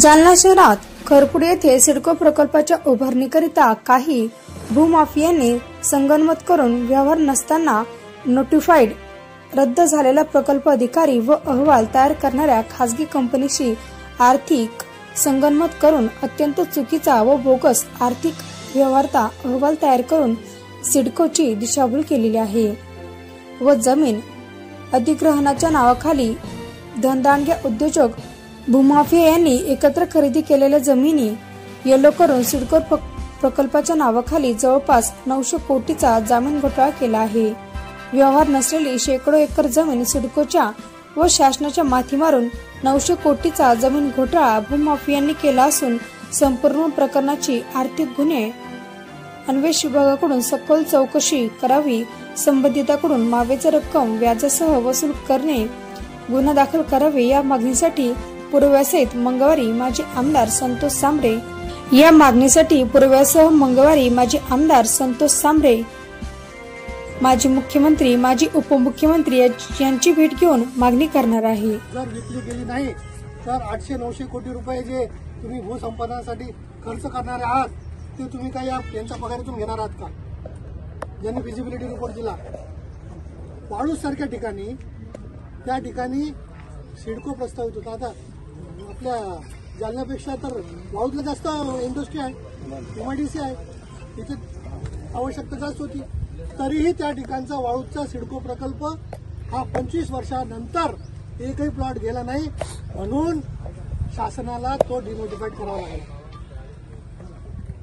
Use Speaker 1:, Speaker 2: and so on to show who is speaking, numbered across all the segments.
Speaker 1: जालना शहरात खरपूड येथे सिडको प्रकल्पाच्या उभारणीकरिता काही भूमाफियांनी संगनमत करून व्यवहार नसताना नोटिफाईड रद्द झालेला प्रकल्प अधिकारी व अहवाल तयार करणाऱ्या खासगी कंपनीशी आर्थिक संगनमत करून अत्यंत चुकीचा व बोगस आर्थिक व्यवहारता अहवाल तयार करून सिडकोची दिशाभूल केलेली आहे व जमीन अधिग्रहणाच्या नावाखाली धनदांडग्या उद्योजक भूमाफिया यांनी एकत्र खरेदी केलेल्या जमिनी येलो करून सिडको प्रकल्पाच्या नावाखाली जवळपास 900 कोटीचा जमीन घोटाळा केला आहे। व्यवहार नसलेली शेकडो एकर जमीन सिडकोच्या व शासनाच्या माथी मारून 900 कोटीचा जमीन घोटाळा भूमाफियांनी केला असून संपूर्ण प्रकरणाची आर्थिक गुन्हे अन्वेषण विभागाकडून सखोल चौकशी करावी, संबंधितांकडून मावेची रक्कम व्याजासह वसूल करणे, गुन्हा दाखल करावे या मागणीसाठी पूर्वव्यासहित मंगळवारी माजी आमदार संतोष सांबरे माजी मुख्यमंत्री, माजी उपमुख्यमंत्री यांची भेट घेऊन मागणी करणार आहे।
Speaker 2: जर विकली गेली नाही तर 800-900 कोटी रुपये जे तुम्ही भूसंपादनासाठी खर्च करणार आहात ते तुम्ही काय यांच्या पगारातून घेणार आहात का? ज्यांनी फिजिबिलिटी रिपोर्ट दिला वाळूज सारख्या ठिकाणी त्या ठिकाणी सिडको प्रस्तावित होता। आता आपल्या जालन्यापेक्षा तर वाळूजला जास्त इंडस्ट्री आहे, एमआयडीसी आहे, तिथे आवश्यकता जास्त होती, तरीही त्या ठिकाणचा वाळूजचा सिडको प्रकल्प हा 25 वर्षानंतर एकही प्लॉट गेला नाही, म्हणून शासनाला तो डिनोटिफाईड करावा लागला।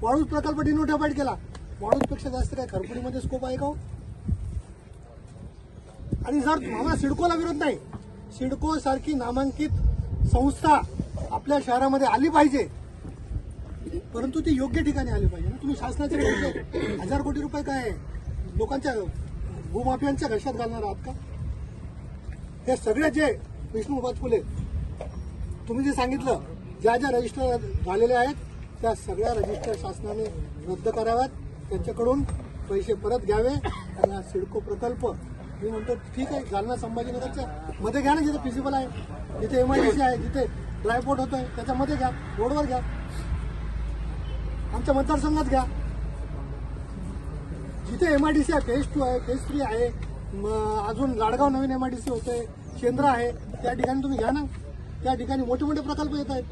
Speaker 2: वाळूज प्रकल्प डिनोटिफाईड केला, वाळूजपेक्षा जास्त काय खरपुडीमध्ये स्कोप आहे का? आणि जर मला सिडकोला विरोध नाही, सिडको सारखी नामांकित संस्था आपल्या शहरामध्ये आली पाहिजे, परंतु ती योग्य ठिकाणी आली पाहिजे ना। तुम्ही शासनाचे 1000 कोटी रुपये काय लोकांच्या भूमाफियांच्या घशात घालणार आहात का? हे सगळे जे विष्णू बाजपुले तुम्ही जे सांगितलं, ज्या ज्या रजिस्टर झालेले आहेत त्या सगळ्या रजिस्टर शासनाने रद्द कराव्यात, त्यांच्याकडून पैसे परत घ्यावे आणि हा सिडको प्रकल्प मी म्हणतो ठीक आहे, जालना संभाजीनगरच्या मध्ये घ्या ना, जिथे फिजिबल आहे, जिथे एमआयडीसी आहे, जिथे ड्रायपोर्ट होतोय त्याच्यामध्ये घ्या, रोडवर घ्या, आमच्या मतदारसंघात घ्या, जिथे एमआयडीसी आहे, फेज 2 आहे, फेज 3 आहे, अजून लाडगाव नवीन एमआयडीसी होतोय, शेंद्रा आहे, त्या ठिकाणी तुम्ही घ्या ना। त्या ठिकाणी मोठे मोठे प्रकल्प येत आहेत।